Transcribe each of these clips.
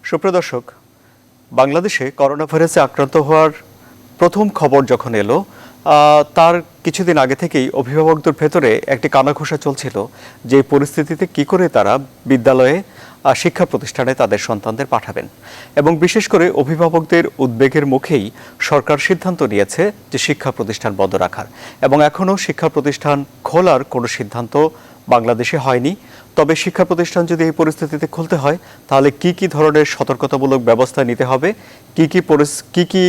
সুপ্রিয় দর্শক, বাংলাদেশে করোনা ভাইরাসে আক্রান্ত হওয়ার প্রথম খবর যখন এলো, তার কিছুদিন আগে থেকেই অভিভাবকদের ভেতরে একটি কানাঘুষা চলছিল যে পরিস্থিতিতে কি করে তারা বিদ্যালয়ে শিক্ষা প্রতিষ্ঠানে তাদের সন্তানদের পাঠাবেন। এবং বিশেষ করে অভিভাবকদের উদ্বেগের মুখেই সরকার সিদ্ধান্ত নিয়েছে যে শিক্ষা প্রতিষ্ঠান বন্ধ রাখার, এবং এখনও শিক্ষা প্রতিষ্ঠান খোলার কোনো সিদ্ধান্ত বাংলাদেশে হয়নি। তবে শিক্ষা প্রতিষ্ঠান যদি এই পরিস্থিতিতে খুলতে হয়, তাহলে কি কি ধরনের সতর্কতামূলক ব্যবস্থা নিতে হবে, কি কি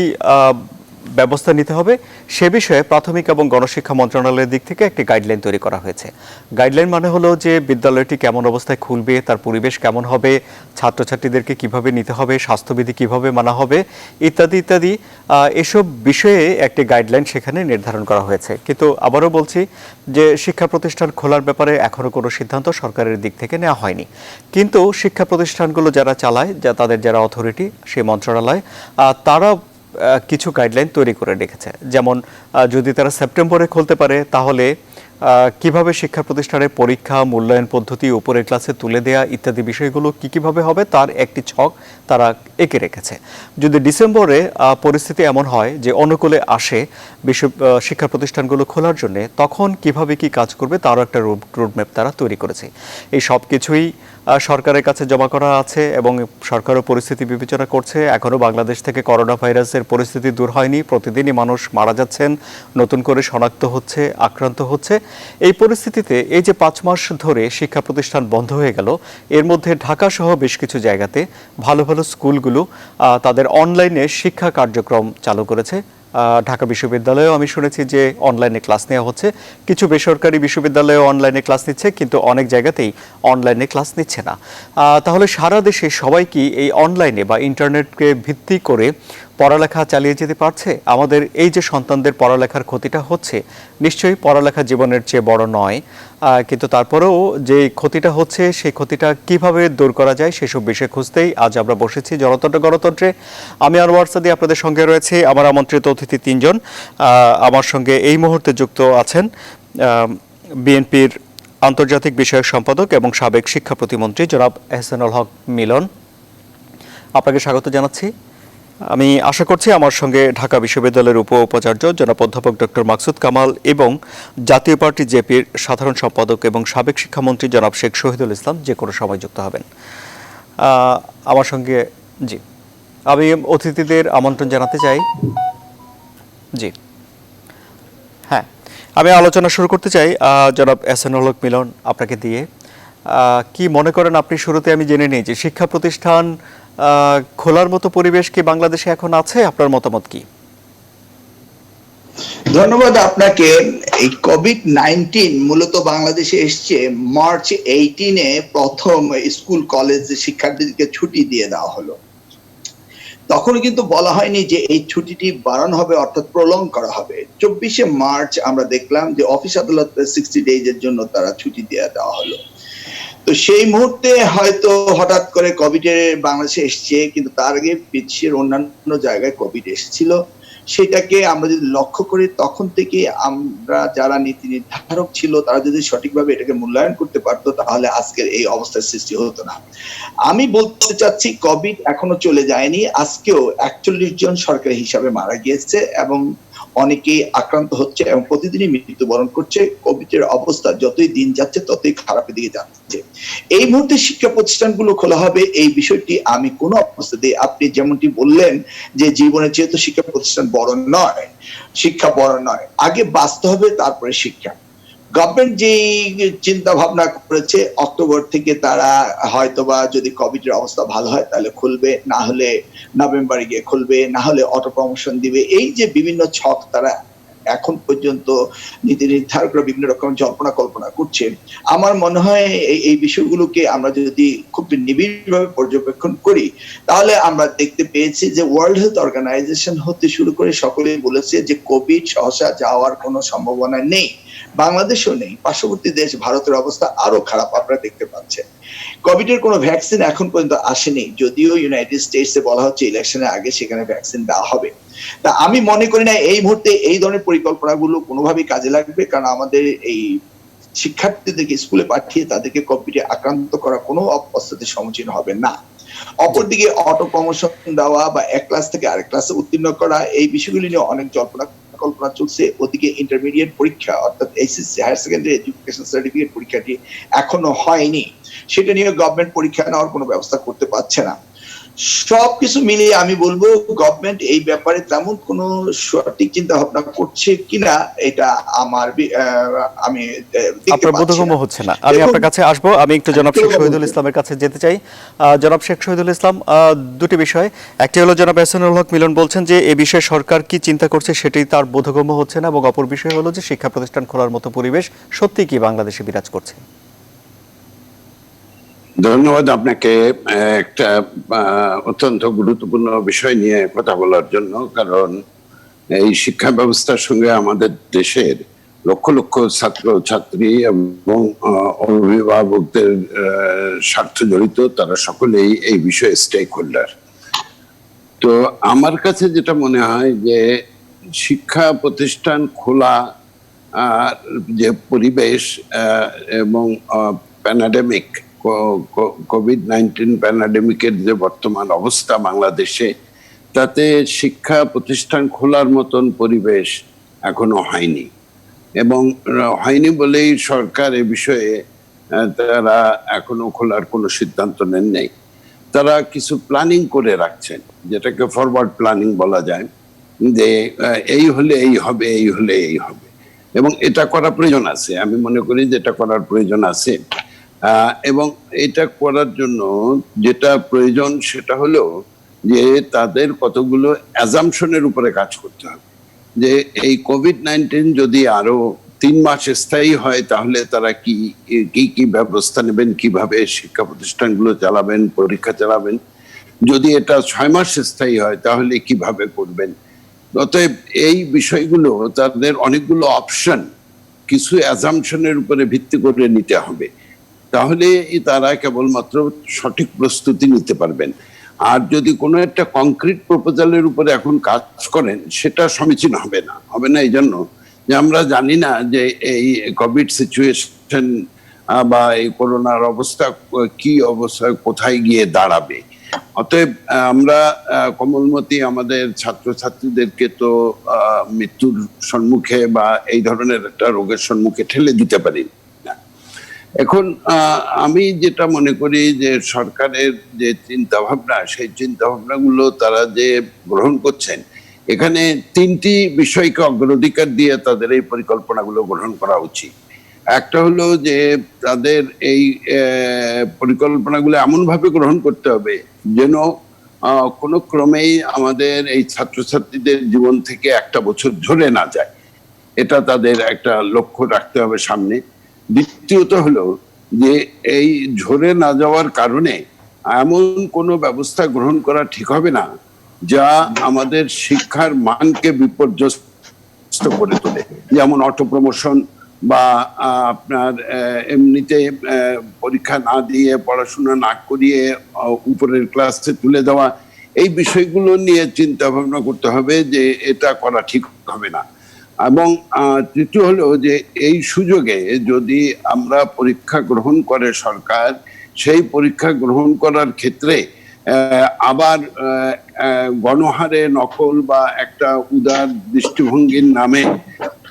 ব্যবস্থা নিতে হবে সে বিষয়ে প্রাথমিক এবং গণশিক্ষা মন্ত্রণালয়ের দিক থেকে একটি গাইডলাইন তৈরি করা হয়েছে। গাইডলাইন মানে হলো যে বিদ্যালয়টি কেমন অবস্থায় খুলবে, তার পরিবেশ কেমন হবে, ছাত্রছাত্রীদেরকে কিভাবে নিতে হবে, স্বাস্থ্যবিধি কিভাবে মানা হবে, ইত্যাদি ইত্যাদি এসব বিষয়ে একটি গাইডলাইন সেখানে নির্ধারণ করা হয়েছে। কিন্তু আবারও বলছি যে শিক্ষা প্রতিষ্ঠান খোলার ব্যাপারে এখনও কোনো সিদ্ধান্ত সরকারের দিক থেকে নেওয়া হয়নি। কিন্তু শিক্ষা প্রতিষ্ঠানগুলো যারা চালায়, তাদের যারা অথরিটি, সেই মন্ত্রণালয়, তারা কিছু গাইডলাইন তৈরি করে রেখেছে। যেমন যদি তারা সেপ্টেম্বরে খুলতে পারে, তাহলে কিভাবে শিক্ষা প্রতিষ্ঠানের পরীক্ষা, মূল্যায়ন পদ্ধতি উপরের ক্লাসে তুলে দেয়া ইত্যাদি বিষয়গুলো কিভাবে হবে তার একটি ছক তারা এঁকে রেখেছে। যদি ডিসেম্বরে পরিস্থিতি এমন হয় যে অনুকূলে আসে শিক্ষা প্রতিষ্ঠানগুলো খোলার জন্য, তখন কিভাবে কি কাজ করবে তারও একটা রোডম্যাপ তারা তৈরি করেছে। এই সব কিছুই সরকারের কাছে জমা করা আছে এবং সরকারও পরিস্থিতি বিবেচনা করছে। এখনও বাংলাদেশ থেকে করোনা ভাইরাসের পরিস্থিতি দূর হয়নি। প্রতিদিনই মানুষ মারা যাচ্ছেন, নতুন করে শনাক্ত হচ্ছে, আক্রান্ত হচ্ছে। এই পরিস্থিতিতে এই যে 5 মাস ধরে শিক্ষা প্রতিষ্ঠান বন্ধ হয়ে গেল, এর মধ্যে ঢাকা সহ বেশ কিছু জায়গাতে ভালো ভালো স্কুলগুলো তাদের অনলাইনে শিক্ষা কার্যক্রম চালু করেছে। ঢাকা বিশ্ববিদ্যালয়েও আমি শুনেছি যে অনলাইনে ক্লাস নেওয়া হচ্ছে। কিছু বেসরকারি বিশ্ববিদ্যালয়েও অনলাইনে ক্লাস নিচ্ছে, কিন্তু অনেক জায়গাতেই অনলাইনে ক্লাস নিচ্ছে না। তাহলে সারা দেশে সবাই কি এই অনলাইনে বা ইন্টারনেটকে ভিত্তি করে পড়ালেখা চালিয়ে যেতে পারছে? আমাদের এই যে সন্তানদের পড়ালেখার ক্ষতিটা হচ্ছে, নিশ্চয়ই পড়ালেখা জীবনের চেয়ে বড় নয়, কিন্তু তারপরেও যে ক্ষতিটা হচ্ছে সেই ক্ষতিটা কিভাবে দূর করা যায় সেসব বিষয় খুঁজতেই আজ আমরা বসেছি গণতন্ত্রে। আমি আনোয়ার সাদি আপনাদের সঙ্গে রয়েছে, আমার আমন্ত্রিত অতিথি 3 জন। আমার সঙ্গে এই মুহূর্তে যুক্ত আছেন বিএনপির আন্তর্জাতিক বিষয়ক সম্পাদক এবং সাবেক শিক্ষা প্রতিমন্ত্রী জনাব এহসানুল হক মিলন। আপনাকে স্বাগত জানাচ্ছি। আমি আশা করছি আমার সঙ্গে ঢাকা বিশ্ববিদ্যালয়ের উপাচার্য জনাব অধ্যাপক ডক্টর মাকসুদ কামাল এবং জাতীয় পার্টি জেপির সাধারণ সম্পাদক এবং সাবেক শিক্ষামন্ত্রী জনাব শেখ শহীদুল ইসলাম যে কোনো সময় যুক্ত হবেন আমার সঙ্গে। জি, আমি অতিথিদের আমন্ত্রণ জানাতে চাই। জি হ্যাঁ, আমি আলোচনা শুরু করতে চাই জনাব এহসানুল হক মিলন, আপনাকে দিয়ে। কি মনে করেন আপনি? শুরুতে আমি জেনে নিই যে শিক্ষা প্রতিষ্ঠান খোলার মতো পরিবেশ কি বাংলাদেশে এখন আছে? আপনার মতামত কি? ধন্যবাদ আপনাকে। এই কোভিড-19 মূলত বাংলাদেশে এসছে মার্চ 18-এ প্রথম স্কুল কলেজ শিক্ষার্থীদেরকে ছুটি দিয়ে দেওয়া হলো। তখন কিন্তু বলা হয়নি যে এই ছুটিটি বাড়ানো হবে, অর্থাৎ প্রলং করা হবে। 24শে মার্চ আমরা দেখলাম যে অফিস আদালত 60 ডেজের জন্য তারা ছুটি দিয়ে দেওয়া হলো। তো সেই মুহূর্তে হয়তো হঠাৎ করে কোভিড বাংলাদেশে এসছে, কিন্তু তার আগে বিশ্বের অন্যান্য জায়গায় কোভিড এসেছিল। সেটাকে আমরা যদি লক্ষ্য করি, তখন থেকে আমরা যারা নীতি নির্ধারক ছিল তারা যদি সঠিকভাবে এটাকে মূল্যায়ন করতে পারতো, তাহলে আজকের এই অবস্থার সৃষ্টি হতো না। আমি বলতে চাচ্ছি কোভিড এখনো চলে যায়নি। আজকেও 41 জন সরকারি হিসাবে মারা গিয়েছে এবং অনেকেই আক্রান্ত হচ্ছে এবং প্রতিদিনই মৃত্যুবরণ করছে। কোভিডের অবস্থা যতই দিন যাচ্ছে ততই খারাপের দিকে যাচ্ছে। এই মুহূর্তে শিক্ষা প্রতিষ্ঠানগুলো খোলা হবে এই বিষয়টি আমি কোনো অবস্থাতেই, আপনি যেমনটি বললেন যে জীবনের চেয়ে তো শিক্ষা প্রতিষ্ঠান বড় নয়, শিক্ষা বড় নয়, আগে বাঁচতে হবে তারপরে শিক্ষা। গভর্নমেন্ট যে চিন্তা ভাবনা করেছে অক্টোবর থেকে তারা হয়তোবা যদি কোভিডের অবস্থা ভালো হয় তাহলে খুলবে, না হলে নভেম্বরে গিয়ে খুলবে, না হলে অটো প্রমোশন দিবে। এই যে বিভিন্ন ছক তারা এখন পর্যন্ত নীতি নির্ধারকরা বিভিন্ন রকম জল্পনা কল্পনা করছে, আমার মনে হয় এই বিষয়গুলোকে আমরা যদি খুব নিবিড়ভাবে পর্যবেক্ষণ করি, তাহলে আমরা দেখতে পেয়েছি যে ওয়ার্ল্ড হেলথ অর্গানাইজেশন হতে শুরু করে সকলেই বলেছে যে কোভিড সহসা যাওয়ার কোনো সম্ভাবনা নেই। বাংলাদেশও নেই, পার্শ্ববর্তী দেশ ভারতের অবস্থা আরো খারাপ আপনারা দেখতে পাচ্ছেন। কোভিডের কোনো ভ্যাকসিন এখন পর্যন্ত আসেনি, যদিও ইউনাইটেড স্টেটসে বলা হচ্ছে ইলেকশনের আগে সেখানে ভ্যাকসিন দেওয়া হবে। তা আমি মনে করি না এই মুহূর্তে এই ধরনের পরিকল্পনাগুলো কোনোভাবেই কাজে লাগবে, কারণ আমাদের এই শিক্ষার্থীদেরকে স্কুলে পাঠিয়ে তাদেরকে কোভিডে আক্রান্ত করা কোনো অবস্থাতে সমীচীন হবে না। অপরদিকে অটো প্রমোশন দেওয়া বা এক ক্লাস থেকে আরেক ক্লাসে উত্তীর্ণ করা, এই বিষয়গুলি নিয়ে অনেক জল্পনা কল্পনা চলছে। ওদিকে ইন্টারমিডিয়েট পরীক্ষা অর্থাৎ HSC higher secondary education certificate পরীক্ষাটি এখনো হয়নি, সেটা নিয়ে গভর্নমেন্ট পরীক্ষা নেওয়ার কোনো ব্যবস্থা করতে পারছে না। সবকিছু মিলিয়ে আমি বলবো গভর্নমেন্ট এই ব্যাপারে তেমন কোনো সঠিক চিন্তা ভাবনা করছে কিনা এটা আমি দেখতে আপনার পাচ্ছি বোধগম্য না। হচ্ছে না। আমি আপনার কাছে আসবো। আমি একটু জনাব শেখ শহীদুল ইসলামের কাছে যেতে চাই। জনাব শেখ শহীদুল ইসলাম, দুটি বিষয়। একটি হলো জনাব এহসানুল হক মিলন বলছেন যে এ বিষয়ে সরকার কি চিন্তা করছে সেটাই তার বোধগম্য হচ্ছে না, এবং অপর বিষয় হলো যে শিক্ষা প্রতিষ্ঠান খোলার মতো পরিবেশ সত্যি কি বাংলাদেশে বিরাজ করছে। ধন্যবাদ আপনাকে একটা অত্যন্ত গুরুত্বপূর্ণ বিষয় নিয়ে কথা বলার জন্য। কারণ এই শিক্ষা ব্যবস্থার সঙ্গে আমাদের দেশের লক্ষ লক্ষ ছাত্র ছাত্রী এবং অভিভাবকদের স্বার্থ জড়িত, তারা সকলেই এই বিষয়ে স্টেক হোল্ডার। তো আমার কাছে যেটা মনে হয় যে শিক্ষা প্রতিষ্ঠান খোলা, যে পরিবেশ এবং প্যান্ডেমিক কোভিড-19 প্যান্ডেমিকের যে বর্তমান অবস্থা বাংলাদেশে, তাতে শিক্ষা প্রতিষ্ঠান খোলার মতন পরিবেশ এখনো হয়নি, এবং হয়নি বলেই সরকার এ বিষয়ে তারা এখনো খোলার কোনো সিদ্ধান্ত নেন নাই। তারা কিছু প্ল্যানিং করে রাখছেন, যেটাকে ফরওয়ার্ড প্ল্যানিং বলা যায়, যে এই হলে এই হবে, এই হলে এই হবে, এবং এটা করা প্রয়োজন আছে। আমি মনে করি যে এটা করার প্রয়োজন আছে। এবং এটা করার জন্য যেটা প্রয়োজন সেটা হলো যে তাদের কতগুলো অ্যাজাম্পশনের উপরে কাজ করতে হবে। যে এই কোভিড-19 যদি আরো 3 মাস স্থায়ী হয়, তাহলে তারা কি কি কি ব্যবস্থা নেবেন, কিভাবে শিক্ষা প্রতিষ্ঠানগুলো চালাবেন, পরীক্ষা চালাবেন। যদি এটা 6 মাস স্থায়ী হয়, তাহলে কিভাবে করবেন। অতএব এই বিষয়গুলো তাদের অনেকগুলো অপশন কিছু অ্যাজাম্পশনের উপরে ভিত্তি করে নিতে হবে, তাহলে তারা কেবলমাত্র সঠিক প্রস্তুতি নিতে পারবেন। আর যদি কোনো একটা কংক্রিট প্রপোজালের উপরে এখন কাজ করেন, সেটা সমীচীন হবে না এই জন্য যে আমরা জানি না যে এই কোভিড সিচুয়েশন বা এই করোনার অবস্থা কি অবস্থায় কোথায় গিয়ে দাঁড়াবে। অতএব আমরা কোমলমতি আমাদের ছাত্রছাত্রীদেরকে তো মৃত্যুর সম্মুখে বা এই ধরনের একটা রোগের সম্মুখে ঠেলে দিতে পারি না। এখন আমি যেটা মনে করি যে সরকারের যে চিন্তা ভাবনা, সেই চিন্তা ভাবনাগুলো তারা যে গ্রহণ করছেন, এখানে 3টি বিষয়কে অগ্রাধিকার দিয়ে তাদের এই পরিকল্পনাগুলো গ্রহণ করা উচিত। একটা হলো যে তাদের এই পরিকল্পনাগুলো এমন ভাবে গ্রহণ করতে হবে যেন কোনো ক্রমেই আমাদের এই ছাত্রছাত্রীদের জীবন থেকে একটা বছর ঝরে না যায়, এটা তাদের একটা লক্ষ্য রাখতে হবে সামনে। দ্বিতীয়ত হলো যে এই ঝরে না যাওয়ার কারণে এমন কোনো ব্যবস্থা গ্রহণ করা ঠিক হবে না যা আমাদের শিক্ষার মানকে বিপর্যস্ত করে তোলে, যেমন অটো প্রমোশন বা আপনার এমনিতে পরীক্ষা না দিয়ে পড়াশোনা না করিয়ে উপরের ক্লাসে তুলে দেওয়া। এই বিষয়গুলো নিয়ে চিন্তা ভাবনা করতে হবে যে এটা করা ঠিক হবে না। এবং তৃতীয় হলো যে এই সুযোগে যদি আমরা পরীক্ষা গ্রহণ করে সরকার, সেই পরীক্ষা গ্রহণ করার ক্ষেত্রে আবার গণহারে নকল বা একটা উদার দৃষ্টিভঙ্গির নামে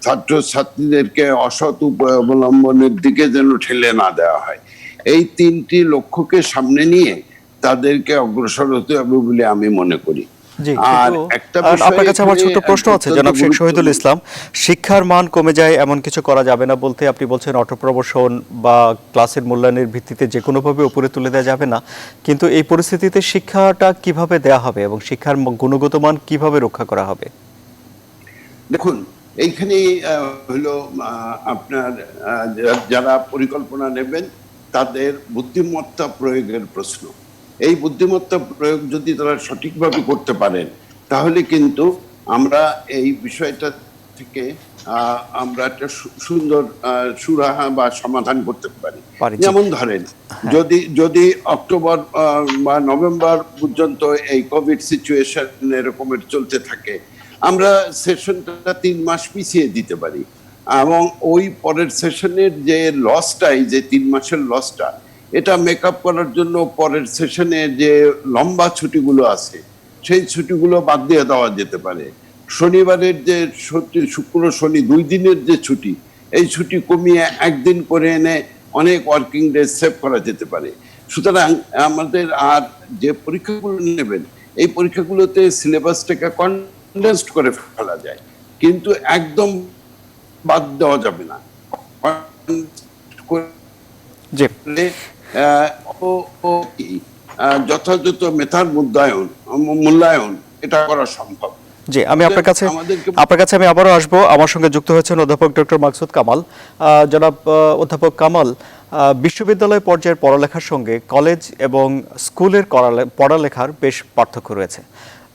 ছাত্রছাত্রীদেরকে অসৎ অবলম্বনের দিকে যেন ঠেলে না দেওয়া হয়। এই 3টি লক্ষ্যকে সামনে নিয়ে তাদেরকে অগ্রসর হতে হবে বলে আমি মনে করি। আর আপনার কাছে আমার ছোট্ট প্রশ্ন আছে জনাব শেখ শহীদুল ইসলাম, শিক্ষার মান কমে যায় এমন কিছু করা যাবে না বলতে আপনি বলছেন অটো প্রমোশন বা ক্লাসের মূল্যায়নের ভিত্তিতে যে কোনোভাবে উপরে তুলে দেওয়া যাবে না, কিন্তু এই পরিস্থিতিতে শিক্ষাটা কিভাবে দেয়া হবে এবং শিক্ষার গুণগত মান কিভাবে রক্ষা করা হবে? দেখুন, এইখানে হলো আপনার যারা পরিকল্পনা নেবেন তাদের বুদ্ধিমত্তা প্রয়োগের প্রশ্ন। এই বুদ্ধিমত্তা প্রয়োগ যদি তারা সঠিকভাবে করতে পারেন, তাহলে কিন্তু আমরা এই বিষয়টা থেকে আমরা একটা সুন্দর সুরাহা বা সমাধান করতে পারি। যেমন ধরেন, যদি অক্টোবর বা নভেম্বর পর্যন্ত এই কোভিড সিচুয়েশন এরকমের চলতে থাকে, আমরা সেশনটা 3 মাস পিছিয়ে দিতে পারি, এবং ওই পরের সেশনের যে লসটা, এই যে 3 মাসের লসটা, এটা মেকআপ করার জন্য পরের সেশনে যে লম্বা ছুটিগুলো আছে সেই ছুটিগুলো বাদ দিয়ে দেওয়া যেতে পারে। শনিবারের যে শুক্র শনি 2 দিনের যে ছুটি, এই ছুটি কমিয়ে একদিন করে এনে অনেক ওয়ার্কিং ডে সেভ করা যেতে পারে। সুতরাং আমাদের আর যে পরীক্ষাগুলো নেবেন এই পরীক্ষাগুলোতে সিলেবাসটাকে কনডেন্সড করে ফেলা যায়, কিন্তু একদম বাদ দেওয়া যাবে না। জি যথাযথ মেধার মূল্যায়ন এটা করা সম্ভব। জি, আমি আপনার কাছে আমি আবারও আসবো। আমার সঙ্গে যুক্ত হয়েছেন অধ্যাপক ডক্টর মাকসুদ কামাল। জনাব অধ্যাপক কামাল, বিশ্ববিদ্যালয় পর্যায়ের পড়ালেখার সঙ্গে কলেজ এবং স্কুলের পড়ালেখার বেশ পার্থক্য রয়েছে।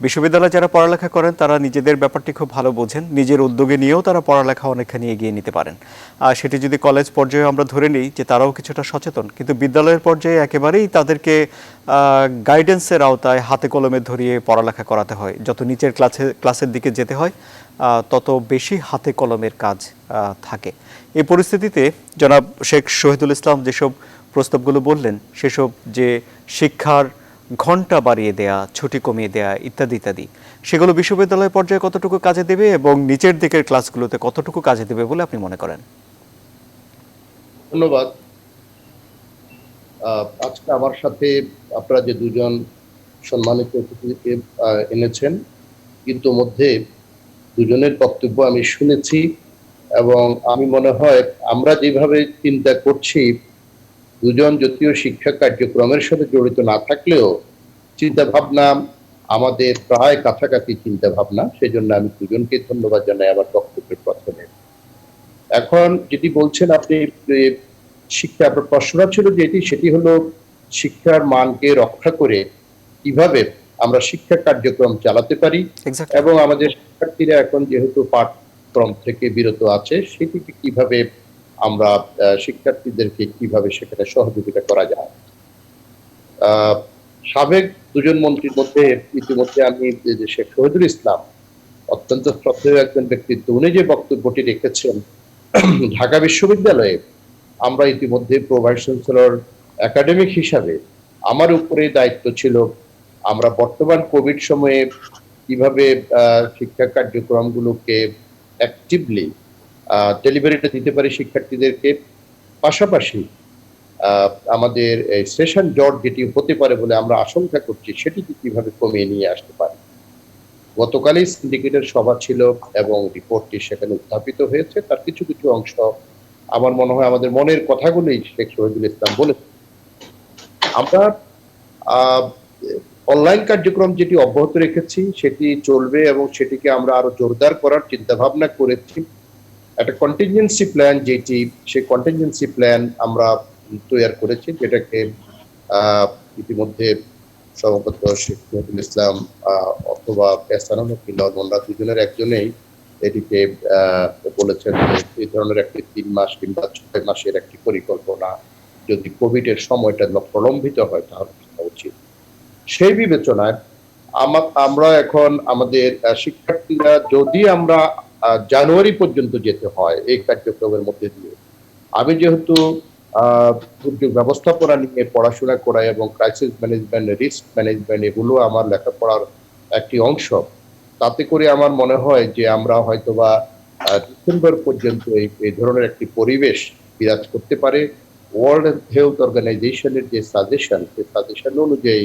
বিশ্ববিদ্যালয়ে যারা পড়ালেখা করেন তারা নিজেদের ব্যাপারটি খুব ভালো বোঝেন, নিজের উদ্যোগে নিয়েও তারা পড়ালেখা অনেকখানি এগিয়ে নিতে পারেন। সেটি যদি কলেজ পর্যায়ে আমরা ধরে নিই যে তারাও কিছুটা সচেতন, কিন্তু বিদ্যালয়ের পর্যায়ে একেবারেই তাদেরকে গাইডেন্সের আওতায় হাতে কলমে ধরিয়ে পড়ালেখা করাতে হয়। যত নিচের ক্লাসের দিকে যেতে হয় তত বেশি হাতে কলমের কাজ থাকে। এই পরিস্থিতিতে জনাব শেখ শহীদুল ইসলাম যেসব প্রস্তাবগুলো বললেন, সেসব যে শিক্ষার ঘন্টা বাড়িয়ে দেয়া, ছুটি কমিয়ে দেয়া ইত্যাদি ইত্যাদি, সেগুলো বিশ্ববিদ্যালয় পর্যায়ে কতটুকু কাজে দেবে এবং নিচের দিকের ক্লাসগুলোতে কতটুকু কাজে দেবে বলে আপনি মনে করেন? ধন্যবাদ। আজকে আমার সাথে আপনারা যে দুজন সম্মানিত অতিথিকে এনেছেন, কিন্তু মধ্যে দুজনের বক্তব্য আমি শুনেছি এবং আমি মনে হয় আমরা যেভাবে চিন্তা করছি, দুজন যদিও শিক্ষা কার্যক্রমের সাথে জড়িত না থাকলেও চিন্তা ভাবনা আমাদের প্রায় কাছাকাছি চিন্তা ভাবনা। সেই জন্য আমি দুজনকে ধন্যবাদ জানাই আমার বক্তব্যের প্রথমে। এখন যেটি বলছেন আপনি, শিক্ষা, আপনার প্রশ্নটা ছিল যেটি, সেটি হলো শিক্ষার মানকে রক্ষা করে কিভাবে আমরা শিক্ষা কার্যক্রম চালাতে পারি এবং আমাদের শিক্ষার্থীরা এখন যেহেতু পাঠক্রম থেকে বিরত আছে, সেটিকে কিভাবে আমরা শিক্ষার্থীদেরকে কিভাবে সেখানে সহযোগিতা করা যায়। সাবেক দুজন মন্ত্রীর মধ্যে ইতিমধ্যে আমি শেখ শহীদুল ইসলাম অত্যন্ত শ্রদ্ধেয় একজন ব্যক্তিত্ব, উনি যে বক্তব্যটি রেখেছেন, ঢাকা বিশ্ববিদ্যালয়ে আমরা ইতিমধ্যে প্রো ভাইস চ্যান্সেলর একাডেমিক হিসাবে আমার উপরে দায়িত্ব ছিল আমরা বর্তমান কোভিড সময়ে কিভাবে শিক্ষা কার্যক্রমগুলোকে অ্যাক্টিভলি ডেলিভারিটা দিতে পারি শিক্ষার্থীদেরকে, পাশাপাশি আমাদের সেশন জট যেটি হতে পারে বলে আমরা আশঙ্কা করছি সেটিকে কিভাবে কমিয়ে নিয়ে আসতে পারি। গতকালই সিন্ডিকেটের সভা ছিল এবং রিপোর্টটি সেখানে উত্থাপিত হয়েছে। তার কিছু কিছু অংশ আমার মনে হয় আমাদের মনের কথাগুলোই শেখ শহীদুল ইসলাম বলেছেন। আমরা অনলাইন কার্যক্রম যেটি অব্যাহত রেখেছি সেটি চলবে এবং সেটিকে আমরা আরো জোরদার করার চিন্তা ভাবনা করেছি। একটা কন্টিনজেন্সি প্ল্যান, যেটি সেই কন্টিনজেন্সি প্ল্যান আমরা তৈরি করেছি, যেটাকে ইতিমধ্যে সভাপতি শেখ শহীদুল ইসলাম অথবা আমরা দুজনের একজনেই এটিকে বলেছেন যে এই ধরনের একটি 3 মাস কিংবা 6 মাসের একটি পরিকল্পনা যদি কোভিড এর সময়টা প্রলম্বিত হয় তাহলে উচিত। সেই বিবেচনায় আমরা এখন আমাদের শিক্ষার্থীরা, যদি আমরা জানুয়ারি পর্যন্ত যেতে হয় এই কার্যক্রমের মধ্যে দিয়ে, আমি যেহেতু দুর্যোগ ব্যবস্থাপনা নিয়ে পড়াশোনা করা এবং ক্রাইসিস ম্যানেজমেন্ট, রিস্ক ম্যানেজমেন্ট, এগুলো আমার লেখাপড়ার একটি অংশ, তাতে করে আমার মনে হয় যে আমরা হয়তোবা ডিসেম্বর পর্যন্ত এই ধরনের একটি পরিবেশ বিরাজ করতে পারে। ওয়ার্ল্ড হেলথ অর্গানাইজেশনের যে সাজেশন, সেই সাজেশন অনুযায়ী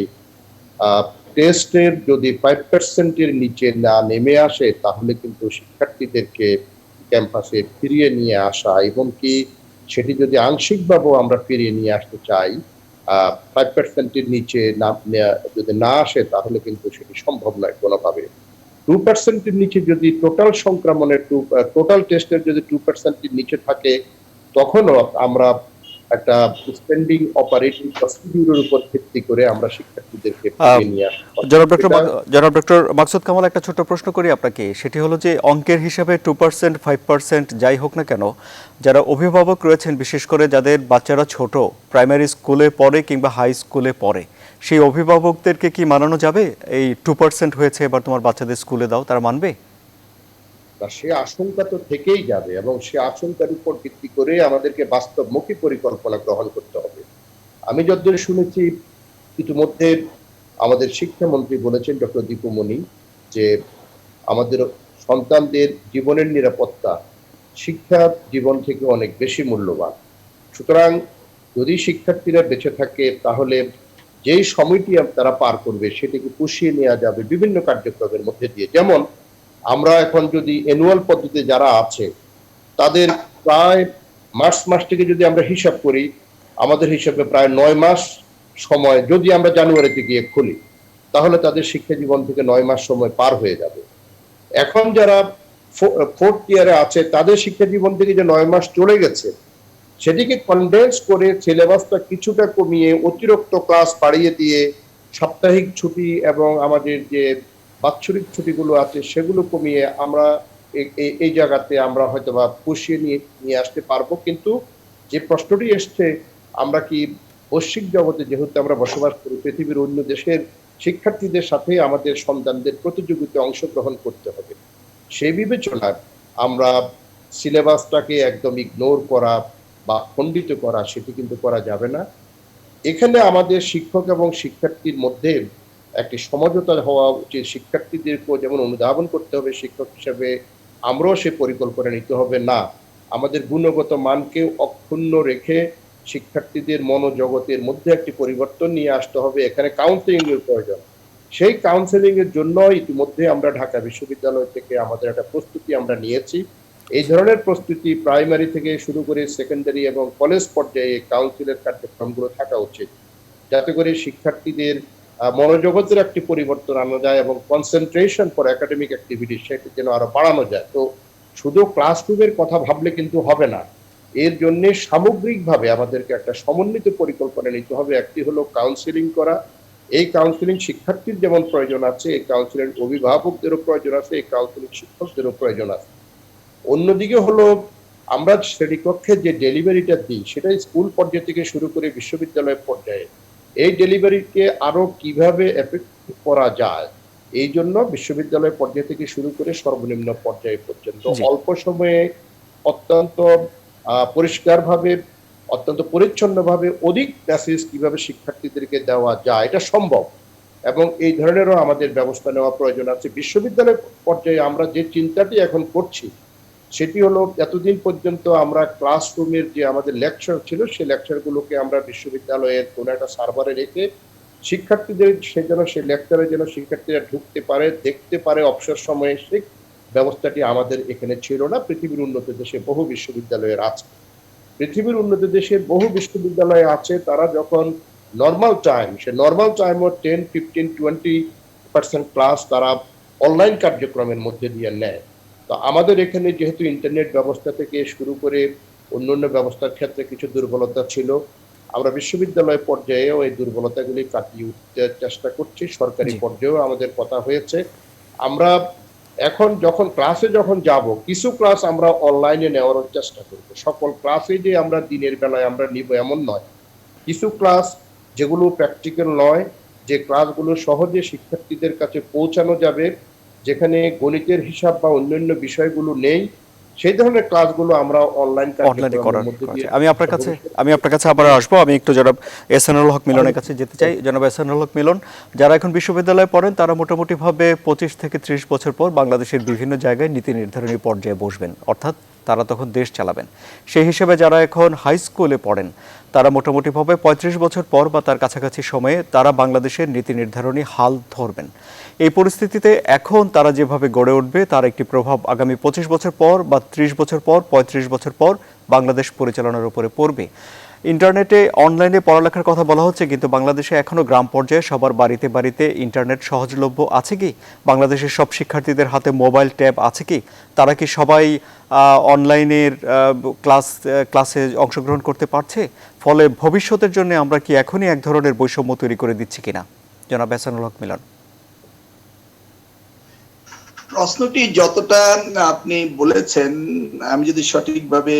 টেস্টের যদি 5% নিচে না নেমে আসে তাহলে কিন্তু শিক্ষার্থীদেরকে ক্যাম্পাসে ফিরিয়ে নিয়ে আসা, এবং কি সেটি যদি আংশিকভাবেও আমরা ফিরিয়ে নিয়ে আসতে চাই, 5% নিচে যদি না আসে তাহলে কিন্তু সেটি সম্ভব নয় কোনোভাবে। 2% নিচে যদি টোটাল সংক্রমণের টোটাল টেস্টের যদি 2% নিচে থাকে, তখনও আমরা একটা স্ট্যান্ডিং অপারেটিং প্রসিডিউরের উপর ভিত্তি করে আমরা শিক্ষার্থীদেরকে নিয়ে আসি। জনাব ডক্টর মাকসুদ কামাল, একটা ছোট প্রশ্ন করি আপনাকে। সেটি হলো যে অঙ্কের হিসাবে 2% 5% যাই হোক না কেন, যারা অভিভাবক রয়েছেন, বিশেষ করে যাদের বাচ্চারা ছোট, প্রাইমারি স্কুলে পড়ে কিংবা হাই স্কুলে পড়ে, সেই অভিভাবকদেরকে কি মানানো যাবে এই 2% হয়েছে এবার তোমার বাচ্চাদের স্কুলে দাও, তারা মানবে? সে আশঙ্কা তো থেকেই যাবে এবং সে আশঙ্কার উপর ভিত্তি করে আমাদেরকে বাস্তবমুখী পরিকল্পনা গ্রহণ করতে হবে। আমি যতদূর শুনেছি ইতিমধ্যে আমাদের শিক্ষামন্ত্রী বলেছেন ডক্টর দীপুমণি যে আমাদের সন্তানদের জীবনের নিরাপত্তা শিক্ষা জীবন থেকে অনেক বেশি মূল্যবান। সুতরাং যদি শিক্ষার্থীরা বেঁচে থাকে তাহলে যেই সময়টি তারা পার করবে সেটিকে পুষিয়ে নেওয়া যাবে বিভিন্ন কার্যক্রমের মধ্যে দিয়ে। যেমন আমরা এখন যদি অ্যানুয়াল পদ্ধতিতে যারা আছে তাদের প্রায় মার্চ থেকে যদি আমরা হিসাব করি, আমাদের হিসাবে প্রায় 9 মাস সময়, যদি আমরা জানুয়ারিতে গিয়ে খুলি তাহলে তাদের শিক্ষা জীবন থেকে 9 মাস সময় পার হয়ে যাবে। এখন যারা ফোর্থ ইয়ারে আছে তাদের শিক্ষা জীবন থেকে যে 9 মাস চলে গেছে সেটিকে কনডেন্স করে সিলেবাসটা কিছুটা কমিয়ে অতিরিক্ত ক্লাস বাড়িয়ে দিয়ে সাপ্তাহিক ছুটি এবং আমাদের যে বাৎসরিক ছুটিগুলো আছে সেগুলো কমিয়ে আমরা এই জায়গাতে আমরা হয়তো বা পুষিয়ে নিয়ে আসতে পারবো। কিন্তু যে প্রশ্নটি এসছে, আমরা কি বৈশ্বিক জগতে যেহেতু আমরা বসবাস করি, পৃথিবীর অন্য দেশের শিক্ষার্থীদের সাথে আমাদের সন্তানদের প্রতিযোগিতায় অংশগ্রহণ করতে হবে, সেই বিবেচনায় আমরা সিলেবাসটাকে একদম ইগনোর করা বা খণ্ডিত করা সেটি কিন্তু করা যাবে না। এখানে আমাদের শিক্ষক এবং শিক্ষার্থীর মধ্যে একটি সমঝোতা হওয়া উচিত। শিক্ষার্থীদেরকেও যেমন অনুধাবন করতে হবে, শিক্ষক হিসেবে আমরাও সে পরিকল্পনা নিতে হবে, না আমাদের গুণগত মানকে অক্ষুণ্ণ রেখে শিক্ষার্থীদের মনোজগতের মধ্যে একটি পরিবর্তন নিয়ে আসতে হবে। এখানে কাউন্সেলিং এর প্রয়োজন। সেই কাউন্সেলিং এর জন্য ইতিমধ্যে আমরা ঢাকা বিশ্ববিদ্যালয় থেকে আমাদের একটা প্রস্তুতি আমরা নিয়েছি। এই ধরনের প্রস্তুতি প্রাইমারি থেকে শুরু করে সেকেন্ডারি এবং কলেজ পর্যায়ে কাউন্সিলের কার্যক্রমগুলো থাকা উচিত, যাতে করে শিক্ষার্থীদের মনোজগতের একটি পরিবর্তন আনা যায় এবং কনসেন্ট্রেশন ফর একাডেমিক অ্যাক্টিভিটি সেটি যেন আরো বাড়ানো যায়। তো শুধু ক্লাসরুমের কথা ভাবলে কিন্তু হবে না, এর জন্য সামগ্রিকভাবে আমাদেরকে একটা সমন্বিত পরিকল্পনা নিতে হবে। একটি হলো কাউন্সিলিং করা, এই কাউন্সিলিং শিক্ষার্থীর যেমন প্রয়োজন আছে, এই কাউন্সিলিং অভিভাবকদেরও প্রয়োজন আছে, এই কাউন্সিলিং শিক্ষকদেরও প্রয়োজন আছে। অন্যদিকে হলো আমরা শ্রেণীকক্ষে যে ডেলিভারিটা দিই সেটা স্কুল পর্যায় থেকে শুরু করে বিশ্ববিদ্যালয় পর্যায়ে, এই ডেলিভারিকে আরো কিভাবে এফেক্টিভ করা যায় এই জন্য বিশ্ববিদ্যালয় পর্যায় থেকে শুরু করে সর্বনিম্ন পর্যায়ে পর্যন্ত অল্প সময়ে অত্যন্ত পরিষ্কারভাবে, অত্যন্ত পরিচ্ছন্নভাবে অধিক মেসেজ কিভাবে শিক্ষার্থীদেরকে দেওয়া যায় এটা সম্ভব, এবং এই ধরনেরও আমাদের ব্যবস্থা নেওয়া প্রয়োজন আছে। বিশ্ববিদ্যালয় পর্যায়ে আমরা যে চিন্তাটি এখন করছি সেটি হলো, এতদিন পর্যন্ত আমরা ক্লাসরুমের যে আমাদের লেকচার ছিল সেই লেকচারগুলোকে আমরা বিশ্ববিদ্যালয়ের কোনো একটা সার্ভারে রেখে শিক্ষার্থীদের সেই লেকচারে যেন শিক্ষার্থীরা ঢুকতে পারে, দেখতে পারে অবসর সময়ে, সেই ব্যবস্থাটি আমাদের এখানে ছিল না। পৃথিবীর উন্নত দেশে বহু বিশ্ববিদ্যালয়ের আছে, পৃথিবীর উন্নত দেশের বহু বিশ্ববিদ্যালয় আছে, তারা যখন নর্মাল টাইম, সে নর্মাল টাইমও 10, 15, 20% ক্লাস তারা অনলাইন কার্যক্রমের মধ্যে দিয়ে নেয়। তো আমাদের এখানে যেহেতু ইন্টারনেট ব্যবস্থা থেকে শুরু করে অন্যান্য ব্যবস্থার ক্ষেত্রে কিছু দুর্বলতা ছিল, আমরা বিশ্ববিদ্যালয় পর্যায়েও এই দুর্বলতাগুলি কাটিয়ে উঠতে চেষ্টা করছি। সরকারি পর্যায়েও আমাদের কথা হয়েছে, আমরা এখন যখন ক্লাসে যাব কিছু ক্লাস আমরা অনলাইনে নেওয়ার চেষ্টা করব। সকল ক্লাসে যে আমরা দিনের বেলায় আমরা নিব এমন নয়, কিছু ক্লাস যেগুলো প্র্যাকটিক্যাল নয়, যে ক্লাসগুলো সহজে শিক্ষার্থীদের কাছে পৌঁছানো যাবে, যেখানে গণিতের হিসাব বা অন্যান্য বিষয়গুলো নেই, সেই ধরনের ক্লাসগুলো আমরা অনলাইনে করার মধ্যে দিয়ে। আমি আপনার কাছে আবার আসবো। আমি একটু জনাব এহসানুল হক মিলনের কাছে যেতে চাই। জনাব এহসানুল হক মিলন, যারা এখন বিশ্ববিদ্যালয়ে পড়েন তারা মোটামুটিভাবে 25 থেকে 30 বছর পর বাংলাদেশের বিভিন্ন জায়গায় নীতি নির্ধারণী পর্যায়ে বসবেন, অর্থাৎ তারা তখন দেশ চালাবেন। সেই হিসেবে যারা এখন হাই স্কুলে পড়েন তারা মোটামুটিভাবে 35 বছর পর বা তার কাছাকাছি সময়ে তারা বাংলাদেশের নীতি নির্ধারণী হাল ধরবেন। এই পরিস্থিতিতে এখন তারা যেভাবে গড়ে উঠবে তার একটি প্রভাব আগামী 25 বছর পর বা 30 বছর পর, 35 বছর পর বাংলাদেশ পরিচালনার উপরে পড়বে। ইন্টারনেটে অনলাইনে পড়ালেখার কথা বলা হচ্ছে, কিন্তু বাংলাদেশে এখনো গ্রাম পর্যায়ে সবার বাড়িতে বাড়িতে ইন্টারনেট সহজলভ্য আছে কি? বাংলাদেশের সব শিক্ষার্থীদের হাতে মোবাইল ট্যাব আছে কি? তারা কি সবাই অনলাইনের ক্লাসে অংশগ্রহণ করতে পারছে? ফলে ভবিষ্যতের জন্য আমরা কি এখনই এক ধরনের বৈষম্য তৈরি করে দিচ্ছি কিনা? জনাব এহসানুল হক মিলন। প্রশ্নটি যতটা আপনি বলেছেন আমি যদি সঠিকভাবে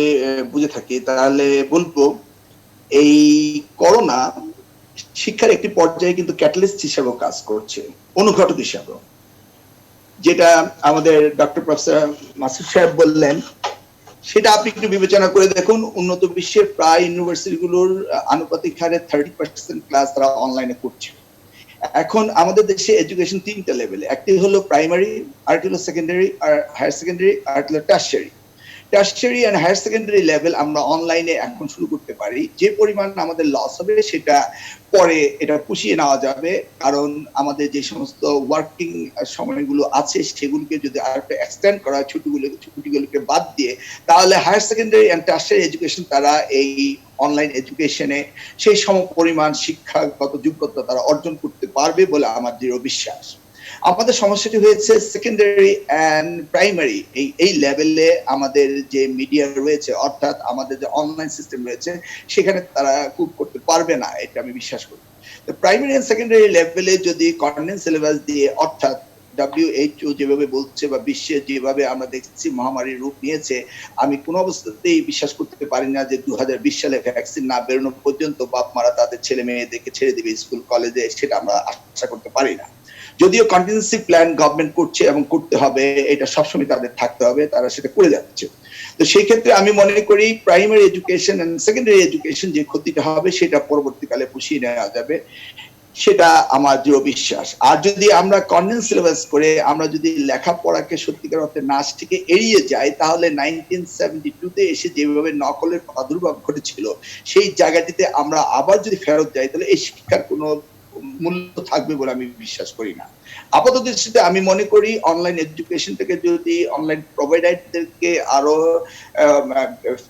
বুঝে থাকি তাহলে বলবো, এই করোনা শিক্ষার একটি পর্যায়ে কিন্তু ক্যাটালিস্ট হিসেবে কাজ করছে, অনুঘটক হিসেবে, যেটা আমাদের ডক্টর প্রফেসর মাসুদ সাহেব বললেন সেটা আপনি একটু বিবেচনা করে দেখুন, উন্নত বিশ্বের প্রায় ইউনিভার্সিটিগুলোর আনুপাতিক হারে 30% ক্লাস তারা অনলাইনে করছে। এখন আমাদের দেশে এডুকেশন তিনটা লেভেলে, একটি হলো প্রাইমারি, আরেকটি হলো সেকেন্ডারি, আর হায়ার সেকেন্ডারি, আর হলো টারশারি। টারশারি এন্ড হায়ার সেকেন্ডারি লেভেল আমরা অনলাইনে এখন শুরু করতে পারি। যে পরিমাণ আমাদের লস হবে সেটা পরে এটা পুষিয়ে নেওয়া যাবে, কারণ আমাদের যে সমস্ত ওয়ার্কিং সময়গুলো আছে সেগুলোকে যদি আরেকটু এক্সটেন্ড করা হয়, ছুটিগুলোকে বাদ দিয়ে, তাহলে হায়ার সেকেন্ডারি এন্ড টারশারি এডুকেশন তারা এই অনলাইন এডুকেশনে সেই সম পরিমাণ শিক্ষাগত যোগ্যতা তারা অর্জন করতে পারবে বলে আমার দৃঢ় বিশ্বাস। আমাদের সমস্যাটি হয়েছে সেকেন্ডারি এন্ড প্রাইমারি এই লেভেলে আমাদের যে মিডিয়া রয়েছে, অর্থাৎ আমাদের যে অনলাইন সিস্টেম রয়েছে, সেখানে তারা খুব করতে পারবে না, এটা আমি বিশ্বাস করি। তো প্রাইমারি এন্ড সেকেন্ডারি লেভেলে যদি কন্টেন্ট সিলেবাস দিয়ে, অর্থাৎ WHO যেভাবে বলছে বা বিশ্বে যেভাবে আমরা দেখছি মহামারীর রূপ নিয়েছে, আমি কোন অবস্থাতেই বিশ্বাস করতে পারি না যে 2020 সালে ভ্যাকসিন না বেরোনো পর্যন্ত বাপ মারা তাদের ছেলে মেয়েদেরকে ছেড়ে দিবে স্কুল কলেজে, সেটা আমরা আশা করতে পারি না। যদিও কন্টিনজেন্সি প্ল্যান গভর্নমেন্ট করছে এবং করতে হবে, এটা সবসময় তাদের থাকতে হবে, তারা সেটা করে যাচ্ছে। তো সেই ক্ষেত্রে আমি মনে করি primary education and secondary education যে ক্ষতিটা হবে সেটা পরবর্তীকালে পুষিয়ে নেওয়া যাবে, সেটা আমার দৃঢ় বিশ্বাস। আর যদি আমরা কন্ডেন্স সিলেবাস করে আমরা যদি লেখাপড়াকে সত্যিকার অর্থে নাচ থেকে এড়িয়ে যাই, তাহলে 1972-তে এসে যেভাবে নকলের প্রাদুর্ভাব ঘটেছিল সেই জায়গাটিতে আমরা আবার যদি ফেরত যাই, তাহলে এই শিক্ষার কোনো মূল্য থাকবে বলে আমি বিশ্বাস করি না। আপাতত দৃষ্টিতে আমি মনে করি অনলাইন এডুকেশন থেকে যদি অনলাইন প্রোভাইডারদেরকে আরো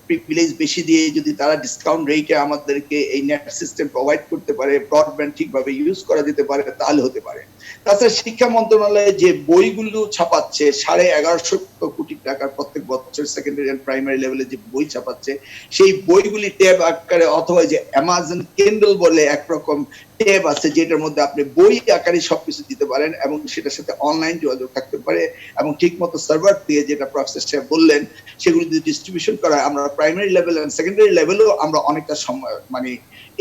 প্রিভিলেজ বেশি দিয়ে যদি তারা ডিসকাউন্ট রেটে আমাদেরকে এই নেট সিস্টেম প্রোভাইড করতে পারে, ব্রডব্যান্ড ঠিকভাবে ইউজ করা যেতে পারে, তাহলে হতে পারে। তাছাড়া শিক্ষা মন্ত্রণালয়ে যে বইগুলো ছাপাচ্ছে 1150 কোটি টাকার প্রত্যেক বছর সেকেন্ডারি এন্ড প্রাইমারি লেভেলে যে বই ছাপাচ্ছে, সেই বইগুলি ট্যাব আকারে অথবা যে অ্যামাজন কিন্ডল বলে একরকম ট্যাব আছে যেটার মধ্যে আপনি বই আকারে সবকিছু দিতে পারেন এবং সেটার সাথে অনলাইন যোগাযোগ থাকতে পারে, এবং ঠিক মতো সার্ভার দিয়ে যেটা প্রফেসর সাহেব বললেন সেগুলো যদি ডিস্ট্রিবিউশন করা হয়, আমরা প্রাইমারি লেভেল এন্ড সেকেন্ডারি লেভেলেও আমরা অনেকটা সময় মানে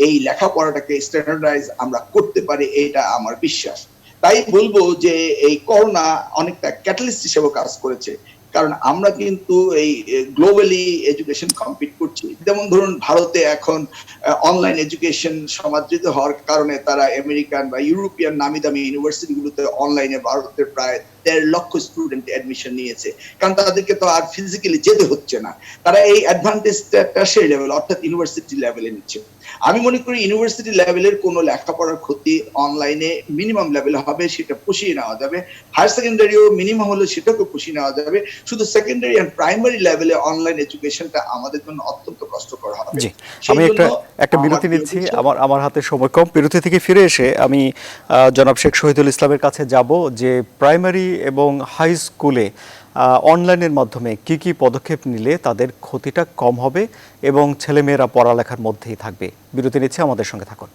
এই লেখাপড়াটাকে স্ট্যান্ডার্ডাইজ আমরা করতে পারি, এটা আমার বিশ্বাস। তাই বলবো যে এই করোনা অনেকটা ক্যাটালিস্ট হিসেবে কাজ করেছে, কারণ আমরা কিন্তু এই গ্লোবালি এডুকেশন কম্পিট করছি। যেমন ধরুন ভারতে এখন অনলাইন এডুকেশন সমাদৃত হওয়ার কারণে তারা আমেরিকান বা ইউরোপিয়ান নামি দামি ইউনিভার্সিটিগুলোতে অনলাইনে ভারতের প্রায় 1.5 লক্ষ স্টুডেন্ট অ্যাডমিশন নিয়েছে, কারণ তাদেরকে তো আর ফিজিক্যালি যেতে হচ্ছে না, তারা এই অ্যাডভান্টেজটা টারশারি লেভেল অর্থাৎ ইউনিভার্সিটি লেভেলে নিচ্ছে। আমি মনে করি ইউনিভার্সিটি লেভেলের কোনো লেখাপড়ার ক্ষতি অনলাইনে মিনিমাম লেভেলে হবে, সেটা পুষিয়ে নেওয়া যাবে। হায়ার সেকেন্ডারিও মিনিমাম হলে সেটাকে পুষিয়ে নেওয়া যাবে। শুধু সেকেন্ডারি এন্ড প্রাইমারি লেভেলে অনলাইন এডুকেশনটা আমাদের জন্য অত্যন্ত কষ্টকর হবে। জি, আমি একটা বিরতি নিচ্ছি, আমার হাতে সময় কম। বিরতি থেকে ফিরে এসে আমি জনাব শেখ শহীদুল ইসলামের কাছে যাব যে প্রাইমারি এবং হাই স্কুলে অনলাইনের মাধ্যমে কি কি পদক্ষেপ নিলে তাদের ক্ষতিটা কম হবে এবং ছেলেমেয়েরা পড়ালেখার মধ্যেই থাকবে। বিরতি নিচ্ছে, আমাদের সঙ্গে থাকুন।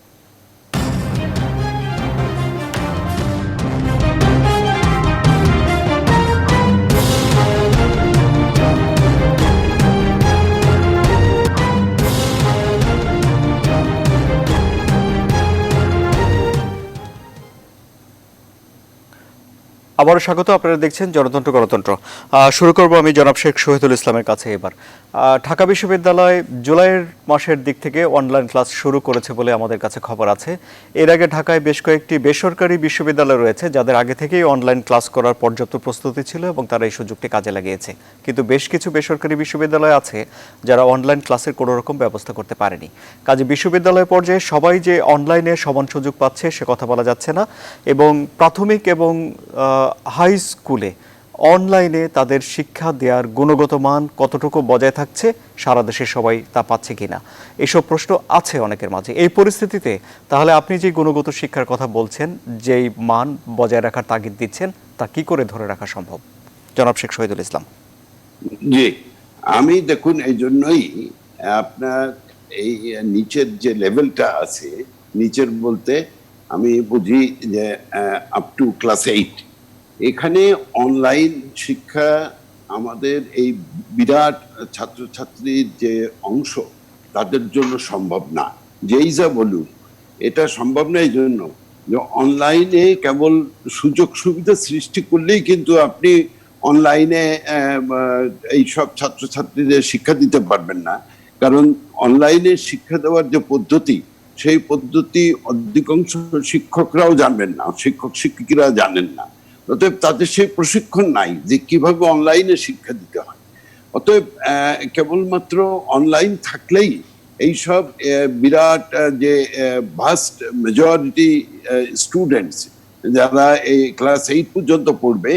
আবারও স্বাগত, আপনারা দেখছেন জনতন্ত্র গণতন্ত্র। শুরু করব আমি জনাব শেখ শহীদুল ইসলামের কাছে। এবার ঢাকা বিশ্ববিদ্যালয় জুলাইয়ের মাসের দিক থেকে অনলাইন ক্লাস শুরু করেছে বলে আমাদের কাছে খবর আছে। এর আগে ঢাকায় বেশ কয়েকটি বেসরকারি বিশ্ববিদ্যালয় রয়েছে যাদের আগে থেকেই অনলাইন ক্লাস করার পর্যাপ্ত প্রস্তুতি ছিল এবং তারা এই সুযোগটি কাজে লাগিয়েছে, কিন্তু বেশ কিছু বেসরকারি বিশ্ববিদ্যালয় আছে যারা অনলাইন ক্লাসের কোনো রকম ব্যবস্থা করতে পারেনি। কাজে বিশ্ববিদ্যালয় পর্যায়ে সবাই যে অনলাইনে সমান সুযোগ পাচ্ছে সে কথা বলা যাচ্ছে না, এবং প্রাথমিক এবং হাই স্কুলে অনলাইনে তাদের শিক্ষা দেওয়ার গুণগত মান কতটুকু বজায় থাকছে, সারা দেশে সবাই তা পাচ্ছে কিনা, এসব প্রশ্ন আছে অনেকের মাঝে। এই পরিস্থিতিতে তাহলে আপনি যে গুণগত শিক্ষার কথা বলছেন, যেই মান বজায় রাখার তাগিদ দিচ্ছেন, তা কি করে ধরে রাখা সম্ভব, জনাব শেখ শহীদুল ইসলাম? জি, আমি দেখুন এই জন্যই আপনার এই নিচের যে লেভেলটা আছে, নিচের বলতে আমি বুঝি যে আপ টু ক্লাস 8, এখানে অনলাইন শিক্ষা আমাদের এই বিরাট ছাত্রছাত্রীর যে অংশ তাদের জন্য সম্ভব না। যেই যা বলুন, এটা সম্ভব না। এই জন্য যে অনলাইনে কেবল সুযোগ সুবিধা সৃষ্টি করলেই কিন্তু আপনি অনলাইনে এইসব ছাত্রছাত্রীদের শিক্ষা দিতে পারবেন না, কারণ অনলাইনে শিক্ষা দেওয়ার যে পদ্ধতি, সেই পদ্ধতি অধিকাংশ শিক্ষকরাও জানবেন না, শিক্ষক শিক্ষিকারা জানেন না। অতএব তাদের সেই প্রশিক্ষণ নাই যে কিভাবে অনলাইনে শিক্ষা দিতে হয়। অতএব কেবলমাত্র অনলাইন থাকলেই এইসব বিরাট যে ভাস্ট মেজরিটি স্টুডেন্টস যারা এই ক্লাস 8 পর্যন্ত পড়বে,